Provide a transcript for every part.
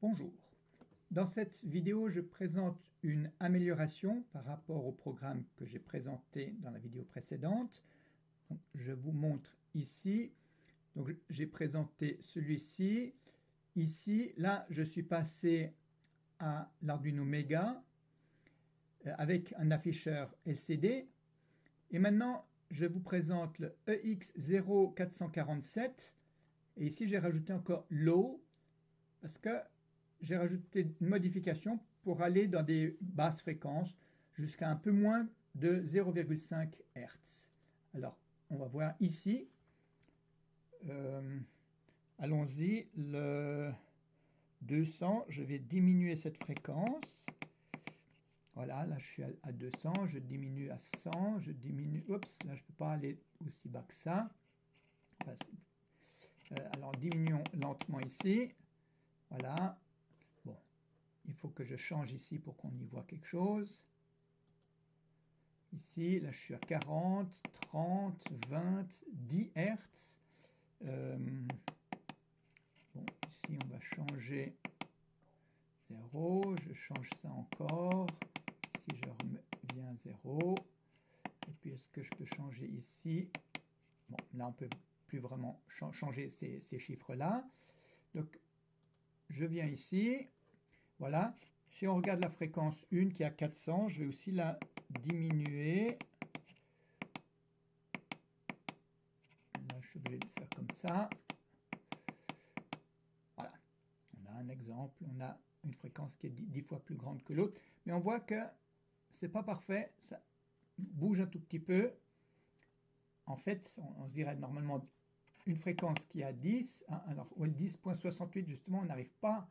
Bonjour. Dans cette vidéo, je présente une amélioration par rapport au programme que j'ai présenté dans la vidéo précédente. Donc, je vous montre ici. Donc, j'ai présenté celui-ci. Ici, là, je suis passé à l'Arduino Mega avec un afficheur LCD. Et maintenant, je vous présente le EX0447. Et ici, j'ai rajouté encore Low parce que j'ai rajouté une modification pour aller dans des basses fréquences jusqu'à un peu moins de 0,5 Hz. Alors, on va voir ici. Allons-y, le 200, je vais diminuer cette fréquence. Voilà, là je suis à 200, je diminue à 100, je diminue, oups, là je ne peux pas aller aussi bas que ça. Alors diminuons lentement ici, voilà. Bon, il faut que je change ici pour qu'on y voit quelque chose. Ici, là je suis à 40, 30, 20, 10 Hz. Bon, ici on va changer 0, je change ça encore. Ici je reviens à 0. Et puis est-ce que je peux changer ici? Bon, là on ne peut plus vraiment changer ces chiffres-là. Donc je viens ici. Voilà. Si on regarde la fréquence 1 qui est à 400, je vais aussi la diminuer. Là je suis obligé de faire comme ça. Voilà. On a un exemple. On a une fréquence qui est 10 fois plus grande que l'autre. Mais on voit que c'est pas parfait. Ça bouge un tout petit peu. En fait, on se dirait normalement une fréquence qui est à 10. Hein, alors, 10.68, justement, on n'arrive pas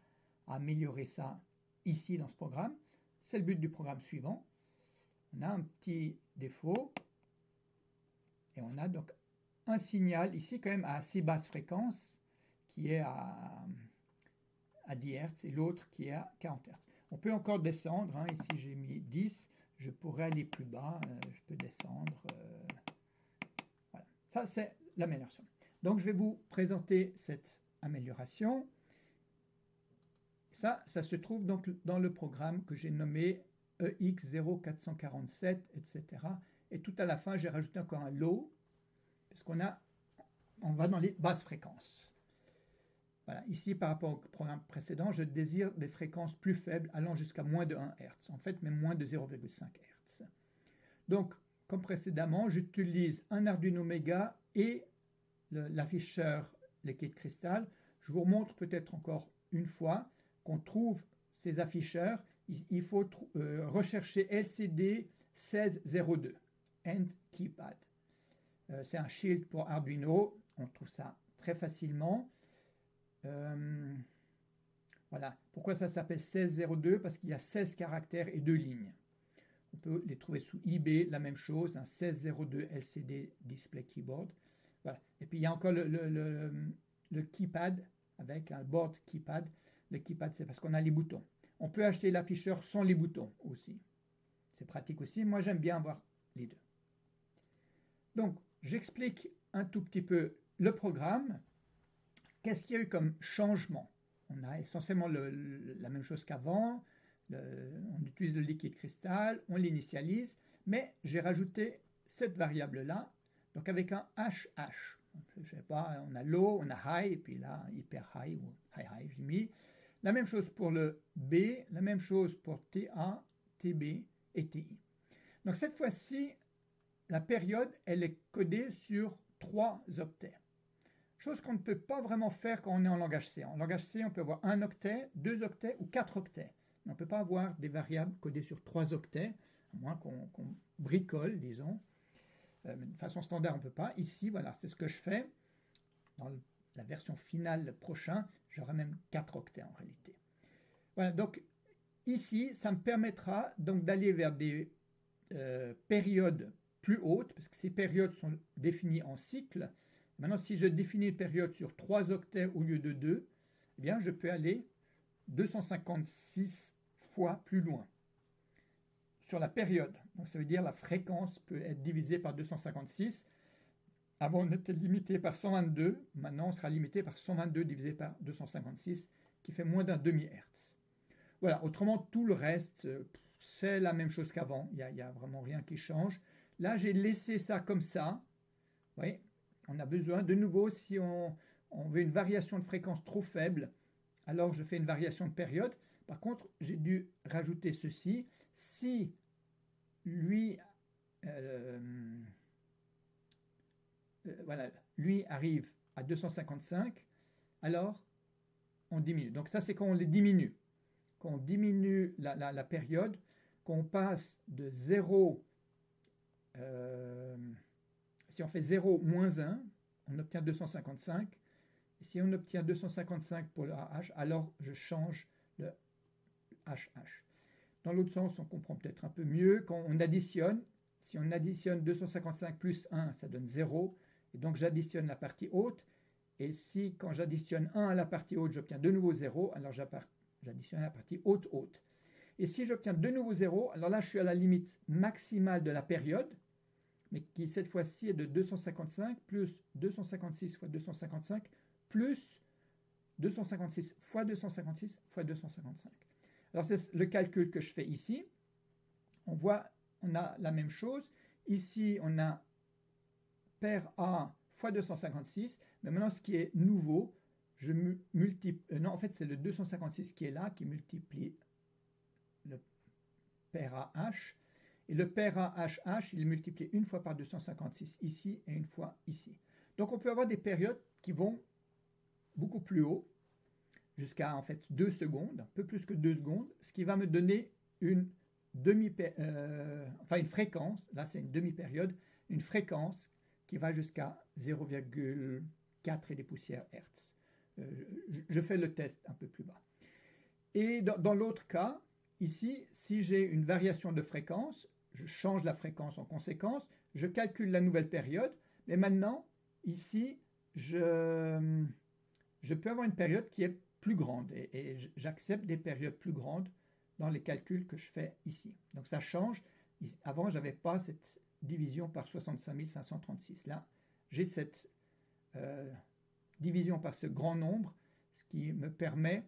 à améliorer ça ici dans ce programme. C'est le but du programme suivant. On a un petit défaut. Et on a donc un signal ici quand même à assez basse fréquence qui est à 10 Hz et l'autre qui est à 40 Hz. On peut encore descendre. Hein, ici, j'ai mis 10. Je pourrais aller plus bas. Je peux descendre. Voilà. Ça, c'est l'amélioration. Donc, je vais vous présenter cette amélioration. Ça se trouve donc dans le programme que j'ai nommé EX0447, etc. Et tout à la fin, j'ai rajouté encore un low, parce qu'on va dans les basses fréquences. Voilà. Ici, par rapport au programme précédent, je désire des fréquences plus faibles, allant jusqu'à moins de 1 Hz. En fait, même moins de 0,5 Hz. Donc, comme précédemment, j'utilise un Arduino Mega et l'afficheur Liquid Crystal. Je vous remontre peut-être encore une fois qu'on trouve ces afficheurs. Il faut rechercher LCD 1602, End Keypad. C'est un shield pour Arduino. On trouve ça très facilement. Voilà. Pourquoi ça s'appelle 1602? Parce qu'il y a 16 caractères et 2 lignes. On peut les trouver sous eBay, la même chose, un 1602 LCD Display Keyboard. Voilà. Et puis il y a encore le keypad avec un board keypad. Le keypad, c'est parce qu'on a les boutons. On peut acheter l'afficheur sans les boutons aussi. C'est pratique aussi. Moi, j'aime bien avoir les deux. Donc, j'explique un tout petit peu le programme. Qu'est-ce qu'il y a eu comme changement? On a essentiellement la même chose qu'avant. On utilise le liquide cristal, on l'initialise, mais j'ai rajouté cette variable-là, donc avec un HH. Je ne sais pas, on a low, on a high, et puis là, hyper high ou high, j'ai mis. La même chose pour le B, la même chose pour TA, TB et TI. Donc cette fois-ci, la période, elle est codée sur 3 octets. Chose qu'on ne peut pas vraiment faire quand on est en langage C. En langage C, on peut avoir 1 octet, 2 octets ou 4 octets. On ne peut pas avoir des variables codées sur 3 octets, à moins qu'on bricole, disons. De façon standard, on ne peut pas. Ici, voilà, c'est ce que je fais. Dans la version finale prochaine, j'aurai même 4 octets en réalité. Voilà, donc ici, ça me permettra donc d'aller vers des périodes plus hautes, parce que ces périodes sont définies en cycle. Maintenant, si je définis une période sur 3 octets au lieu de 2, eh bien, je peux aller 256 fois plus loin sur la période. Donc ça veut dire la fréquence peut être divisée par 256. Avant on était limité par 122, maintenant on sera limité par 122 divisé par 256, qui fait moins d'un demi-hertz. Voilà, autrement, tout le reste, c'est la même chose qu'avant. Il n'y a vraiment rien qui change. Là, j'ai laissé ça comme ça. Vous voyez, on a besoin, de nouveau, si on veut une variation de fréquence trop faible, alors je fais une variation de période. Par contre, j'ai dû rajouter ceci. Si lui, voilà, lui arrive à 255, alors on diminue. Donc ça, c'est quand on les diminue. Quand on diminue la période, qu'on passe de 0, si on fait 0 moins 1, on obtient 255. Et si on obtient 255 pour le AH, alors je change le HH. Dans l'autre sens, on comprend peut-être un peu mieux. Quand on additionne, si on additionne 255 plus 1, ça donne 0. Et donc j'additionne la partie haute. Et si quand j'additionne 1 à la partie haute, j'obtiens de nouveau 0, alors j'additionne la partie haute. Et si j'obtiens de nouveau 0, alors là je suis à la limite maximale de la période, mais qui cette fois-ci est de 255 plus 256 fois 255 plus 256 fois 256 fois 255. Alors c'est le calcul que je fais ici. On voit, on a la même chose. Ici, on a paire A fois 256. Mais maintenant, ce qui est nouveau, je multiplie... non, en fait, c'est le 256 qui est là, qui multiplie le paire AH. Et le paire AHH, il est multiplié une fois par 256 ici et une fois ici. Donc, on peut avoir des périodes qui vont beaucoup plus haut, jusqu'à en fait 2 secondes, un peu plus que 2 secondes, ce qui va me donner une une fréquence, là c'est une demi-période, une fréquence qui va jusqu'à 0,4 et des poussières Hertz. Je fais le test un peu plus bas. Et dans l'autre cas, ici, si j'ai une variation de fréquence, je change la fréquence en conséquence, je calcule la nouvelle période, mais maintenant, ici, je peux avoir une période qui est plus grande et j'accepte des périodes plus grandes dans les calculs que je fais ici. Donc ça change. Avant, je n'avais pas cette division par 65 536. Là, j'ai cette division par ce grand nombre, ce qui me permet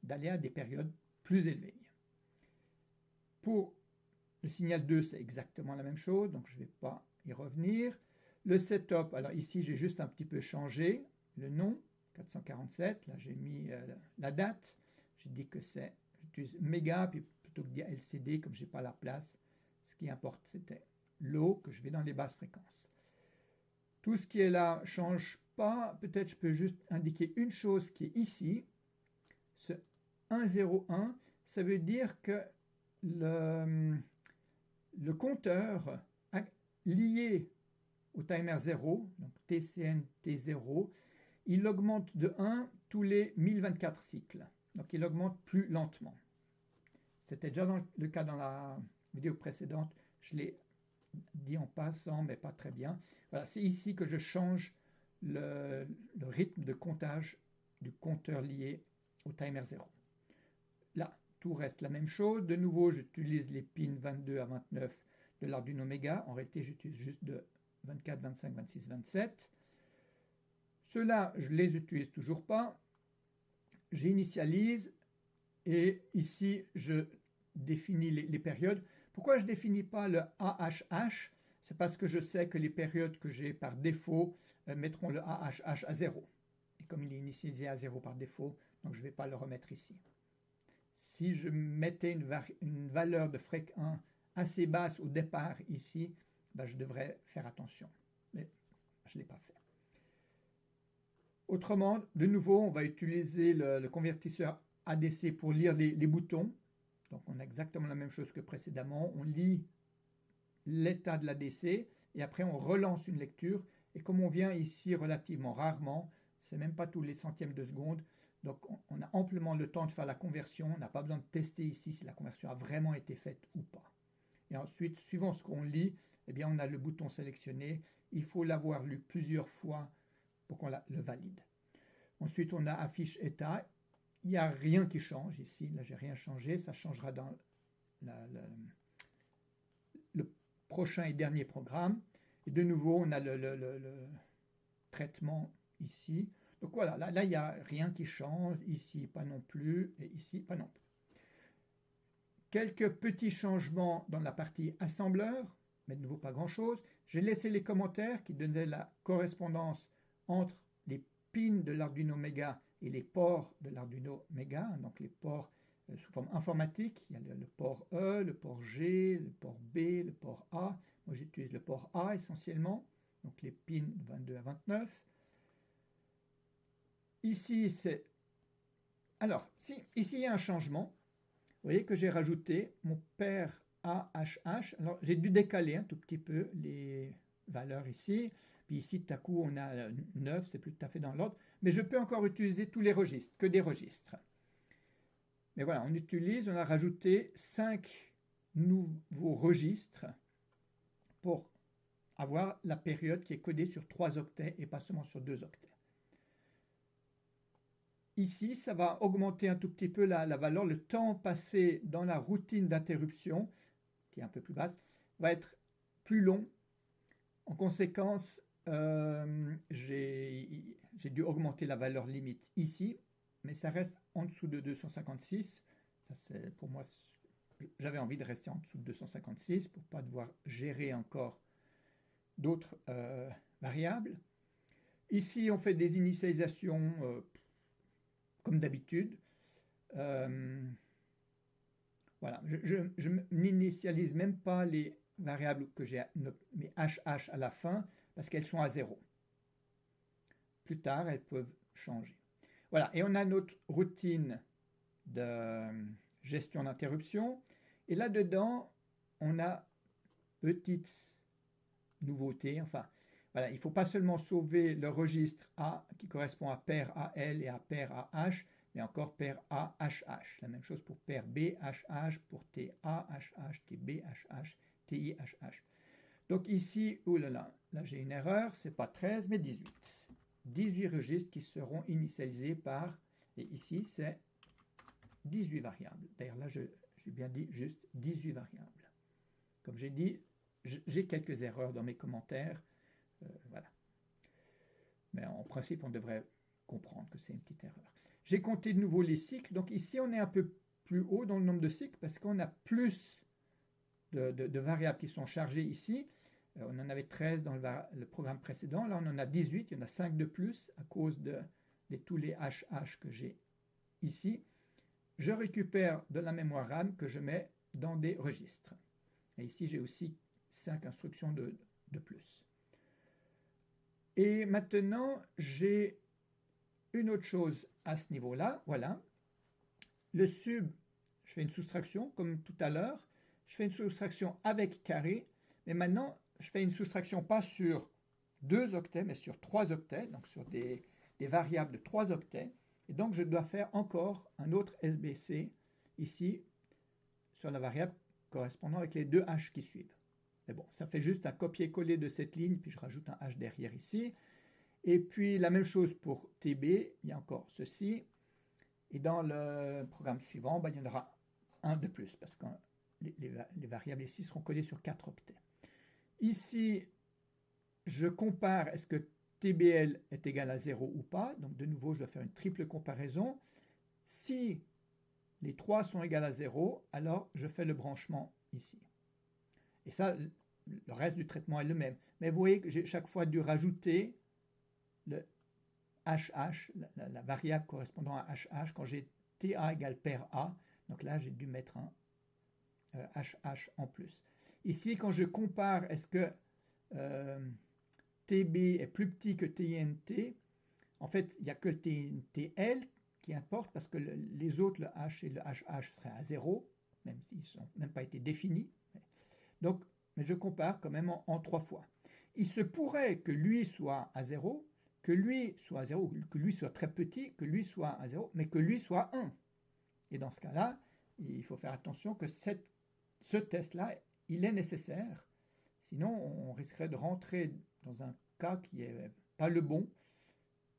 d'aller à des périodes plus élevées. Pour le signal 2, c'est exactement la même chose, donc je ne vais pas y revenir. Le setup, alors ici, j'ai juste un petit peu changé le nom. 447, là j'ai mis la date, j'ai dit que j'utilise méga, puis plutôt que de dire LCD, comme je n'ai pas la place, ce qui importe c'était l'eau, que je vais dans les basses fréquences. Tout ce qui est là ne change pas, peut-être je peux juste indiquer une chose qui est ici, ce 101, ça veut dire que le compteur lié au timer 0, donc TCN T0, il augmente de 1 tous les 1024 cycles. Donc il augmente plus lentement. C'était déjà le cas dans la vidéo précédente. Je l'ai dit en passant, mais pas très bien. Voilà, c'est ici que je change le rythme de comptage du compteur lié au timer 0. Là, tout reste la même chose. De nouveau, j'utilise les pins 22 à 29 de l'Arduino Mega. En réalité, j'utilise juste de 24, 25, 26, 27. Ceux-là, je ne les utilise toujours pas. J'initialise et ici, je définis les périodes. Pourquoi je ne définis pas le AHH? C'est parce que je sais que les périodes que j'ai par défaut mettront le AHH à 0. Et comme il est initialisé à 0 par défaut, donc je ne vais pas le remettre ici. Si je mettais une valeur de fréquence assez basse au départ ici, ben je devrais faire attention. Mais je ne l'ai pas fait. Autrement, de nouveau, on va utiliser le convertisseur ADC pour lire les boutons. Donc on a exactement la même chose que précédemment. On lit l'état de l'ADC et après on relance une lecture. Et comme on vient ici relativement rarement, c'est même pas tous les centièmes de seconde, donc on a amplement le temps de faire la conversion. On n'a pas besoin de tester ici si la conversion a vraiment été faite ou pas. Et ensuite, suivant ce qu'on lit, eh bien on a le bouton sélectionné. Il faut l'avoir lu plusieurs fois pour qu'on le valide. Ensuite, on a affiche état. Il n'y a rien qui change ici. Là, j'ai rien changé. Ça changera dans le prochain et dernier programme. Et de nouveau, on a le traitement ici. Donc voilà, là il n'y a rien qui change, ici pas non plus, et ici pas non plus. Quelques petits changements dans la partie assembleur, mais de nouveau pas grand-chose. J'ai laissé les commentaires qui donnaient la correspondance entre les pins de l'Arduino Mega et les ports de l'Arduino Mega, donc les ports sous forme informatique. Il y a le port E, le port G, le port B, le port A. Moi j'utilise le port A essentiellement, donc les pins 22 à 29. Ici c'est... Alors, ici il y a un changement. Vous voyez que j'ai rajouté mon pair AHH. Alors, j'ai dû décaler un tout petit peu les valeurs ici. Puis ici, tout à coup, on a 9, c'est plus tout à fait dans l'ordre. Mais je peux encore utiliser tous les registres, que des registres. Mais voilà, on a rajouté 5 nouveaux registres pour avoir la période qui est codée sur 3 octets et pas seulement sur 2 octets. Ici, ça va augmenter un tout petit peu la valeur. Le temps passé dans la routine d'interruption, qui est un peu plus basse, va être plus long. En conséquence, j'ai dû augmenter la valeur limite ici, mais ça reste en dessous de 256. Ça, pour moi, j'avais envie de rester en dessous de 256 pour ne pas devoir gérer encore d'autres variables. Ici, on fait des initialisations comme d'habitude. Voilà, je n'initialise même pas les variables que j'ai, mes HH à la fin, parce qu'elles sont à 0. Plus tard, elles peuvent changer. Voilà, et on a notre routine de gestion d'interruption. Et là-dedans, on a petite nouveauté. Enfin, voilà, il ne faut pas seulement sauver le registre A qui correspond à paire AL et à paire AH, mais encore paire AHH. La même chose pour paire BHH, pour TAHH, TBHH, TIHH. Donc ici, oulala, là j'ai une erreur, c'est pas 13 mais 18. 18 registres qui seront initialisés par, et ici c'est 18 variables. D'ailleurs là j'ai bien dit juste 18 variables. Comme j'ai dit, j'ai quelques erreurs dans mes commentaires, voilà. Mais en principe on devrait comprendre que c'est une petite erreur. J'ai compté de nouveau les cycles, donc ici on est un peu plus haut dans le nombre de cycles parce qu'on a plus de variables qui sont chargées ici. On en avait 13 dans le programme précédent, là on en a 18, il y en a 5 de plus à cause de tous les HH que j'ai ici. Je récupère de la mémoire RAM que je mets dans des registres. Et ici j'ai aussi 5 instructions de plus. Et maintenant j'ai une autre chose à ce niveau-là, voilà. Le sub, je fais une soustraction comme tout à l'heure. Je fais une soustraction avec carré, mais maintenant je fais une soustraction pas sur 2 octets, mais sur 3 octets, donc sur des variables de 3 octets. Et donc je dois faire encore un autre SBC ici sur la variable correspondant avec les 2 H qui suivent. Mais bon, ça fait juste un copier-coller de cette ligne, puis je rajoute un H derrière ici. Et puis la même chose pour TB, il y a encore ceci. Et dans le programme suivant, il y en aura un de plus, parce que les variables ici seront codées sur 4 octets. Ici, je compare est-ce que TBL est égal à 0 ou pas. Donc de nouveau, je dois faire une triple comparaison. Si les 3 sont égales à 0, alors je fais le branchement ici. Et ça, le reste du traitement est le même. Mais vous voyez que j'ai chaque fois dû rajouter le HH, la variable correspondant à HH, quand j'ai TA égale paire A, donc là j'ai dû mettre un HH en plus. Ici, quand je compare, est-ce que TB est plus petit que TNT, en fait, il n'y a que le TNTL qui importe, parce que les autres, le H et le HH seraient à 0, même s'ils n'ont même pas été définis. Donc, mais je compare quand même en 3 fois. Il se pourrait que lui soit à 0, que lui soit à 0, que lui soit très petit, que lui soit à 0, mais que lui soit 1. Et dans ce cas-là, il faut faire attention que ce test-là, il est nécessaire. Sinon, on risquerait de rentrer dans un cas qui n'est pas le bon,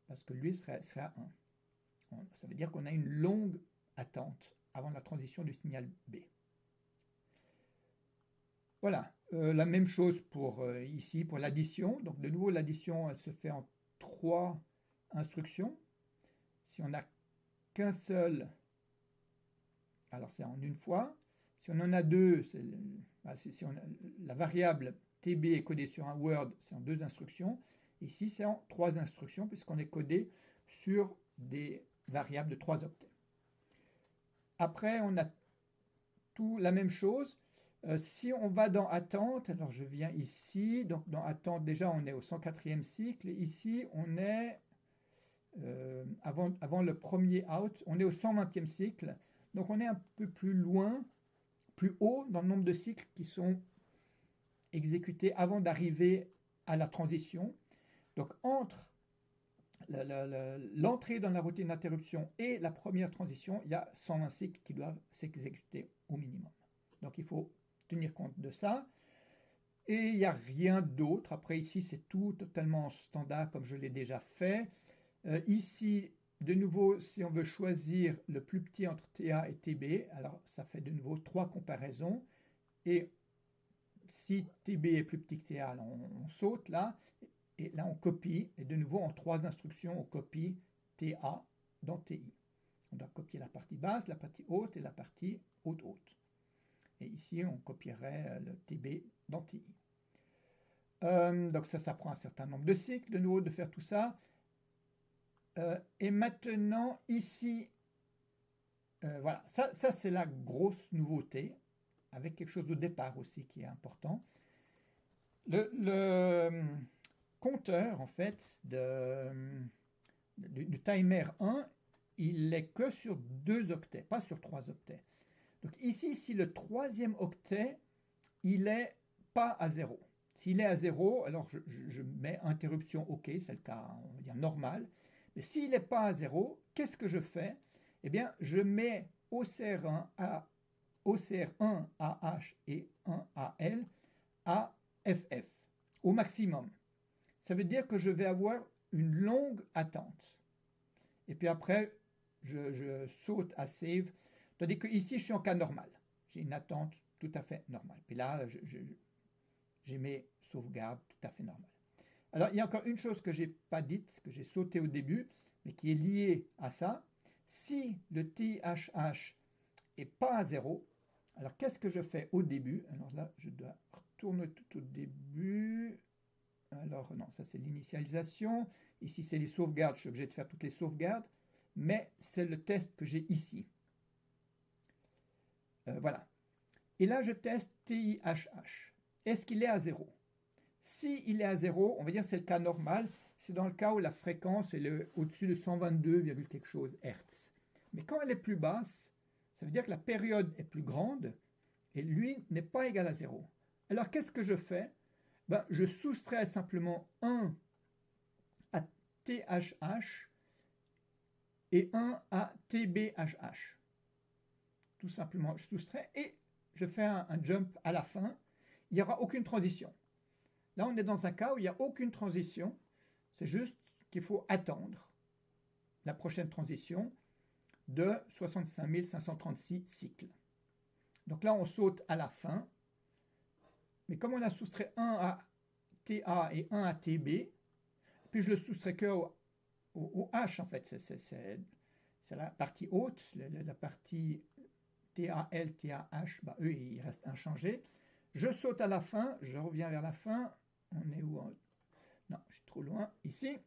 parce que lui serait à 1. Ça veut dire qu'on a une longue attente avant la transition du signal B. Voilà, la même chose pour ici, pour l'addition. Donc de nouveau, l'addition, elle se fait en 3 instructions. Si on n'a qu'un seul, alors c'est en une fois. Si on en a deux, si la variable TB est codée sur un Word, c'est en 2 instructions. Ici, c'est en 3 instructions, puisqu'on est codé sur des variables de 3 octets. Après, on a tout la même chose. Si on va dans attente, alors je viens ici, donc dans attente, déjà on est au 104e cycle. Ici, on est, avant le premier out, on est au 120e cycle. Donc on est un peu plus loin, plus haut dans le nombre de cycles qui sont exécutés avant d'arriver à la transition. Donc entre l'entrée dans la routine d'interruption et la première transition, il y a 120 cycles qui doivent s'exécuter au minimum. Donc il faut tenir compte de ça. Et il n'y a rien d'autre. Après ici, c'est tout totalement standard comme je l'ai déjà fait. Ici, de nouveau, si on veut choisir le plus petit entre TA et TB, alors ça fait de nouveau 3 comparaisons. Et si TB est plus petit que TA, on saute là. Et là, on copie. Et de nouveau, en 3 instructions, on copie TA dans TI. On doit copier la partie basse, la partie haute et la partie haute-haute. Et ici, on copierait le TB dans TI. Donc ça prend un certain nombre de cycles, de nouveau, de faire tout ça. Et maintenant, ici, voilà, ça c'est la grosse nouveauté, avec quelque chose de départ aussi qui est important. Le compteur, en fait, du timer 1, il n'est que sur 2 octets, pas sur 3 octets. Donc ici, si le 3e octet, il n'est pas à 0. S'il est à 0, alors je mets interruption OK, c'est le cas, on va dire, normal. Mais s'il n'est pas à 0, qu'est-ce que je fais? Eh bien, je mets OCR1 AH et 1 AL à FF, au maximum. Ça veut dire que je vais avoir une longue attente. Et puis après, je saute à Save. Tandis que ici, je suis en cas normal. J'ai une attente tout à fait normale. Puis là, j'ai mes sauvegardes tout à fait normales. Alors, il y a encore une chose que je n'ai pas dite, que j'ai sauté au début, mais qui est liée à ça. Si le THH n'est pas à 0, alors qu'est-ce que je fais au début? Alors là, je dois retourner tout au début. Alors non, ça c'est l'initialisation. Ici, c'est les sauvegardes. Je suis obligé de faire toutes les sauvegardes. Mais c'est le test que j'ai ici. Voilà. Et là, je teste TIHH. Est-ce qu'il est à 0? Si il est à 0, on va dire que c'est le cas normal. C'est dans le cas où la fréquence est au-dessus de 122, quelque chose Hertz. Mais quand elle est plus basse, ça veut dire que la période est plus grande et lui n'est pas égal à 0. Alors qu'est-ce que je fais? Ben, je soustrais simplement 1 à THH et 1 à TBHH. Tout simplement, je soustrais et je fais un jump à la fin. Il n'y aura aucune transition. Là, on est dans un cas où il n'y a aucune transition. C'est juste qu'il faut attendre la prochaine transition de 65 536 cycles. Donc là, on saute à la fin. Mais comme on a soustrait 1 à TA et 1 à TB, puis je le soustrais que au H, en fait. C'est la partie haute, la partie TAL, TAH, bah, eux, ils restent inchangés. Je saute à la fin, je reviens vers la fin. On est où? Non, je suis trop loin. Ici.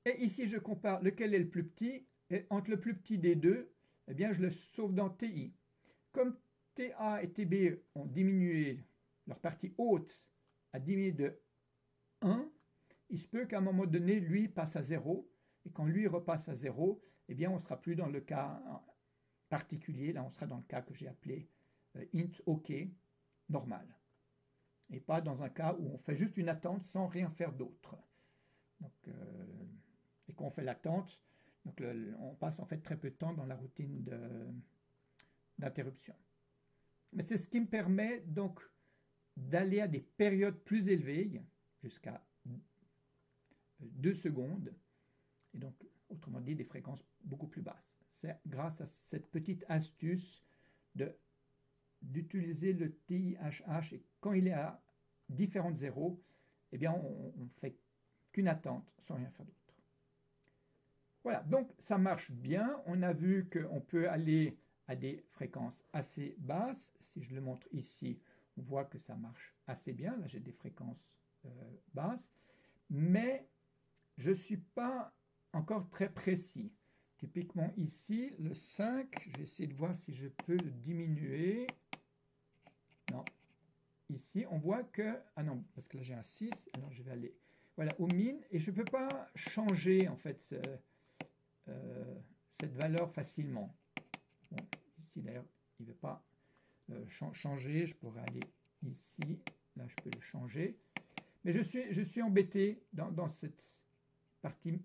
Et ici, je compare lequel est le plus petit. Et entre le plus petit des deux, eh bien, je le sauve dans TI. Comme TA et TB ont diminué, leur partie haute a diminué de 1, il se peut qu'à un moment donné, lui passe à 0. Et quand lui repasse à 0, eh bien, on ne sera plus dans le cas particulier. Là, on sera dans le cas que j'ai appelé int OK, normal. Et pas dans un cas où on fait juste une attente sans rien faire d'autre. Donc, et quand on fait l'attente, donc on passe en fait très peu de temps dans la routine d'interruption. Mais c'est ce qui me permet donc d'aller à des périodes plus élevées, jusqu'à 2 secondes, et donc autrement dit des fréquences beaucoup plus basses. C'est grâce à cette petite astuce d'utiliser le TIHH, et quand il est à différentes zéros, eh bien on ne fait qu'une attente sans rien faire d'autre. Voilà, donc ça marche bien. On a vu qu'on peut aller à des fréquences assez basses. Si je le montre ici, on voit que ça marche assez bien. Là, j'ai des fréquences basses. Mais je ne suis pas encore très précis. Typiquement ici, le 5, je vais essayer de voir si je peux le diminuer. Non. Ici, on voit que... Ah non, parce que là j'ai un 6, alors je vais aller voilà, au min, et je ne peux pas changer en fait cette valeur facilement. Bon, ici d'ailleurs, il ne veut pas changer, je pourrais aller ici, là je peux le changer. Mais je suis embêté dans cette partie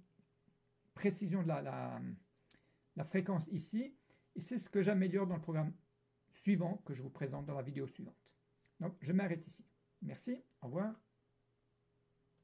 précision de la fréquence ici, et c'est ce que j'améliore dans le programme suivant que je vous présente dans la vidéo suivante. Donc je m'arrête ici. Merci, au revoir.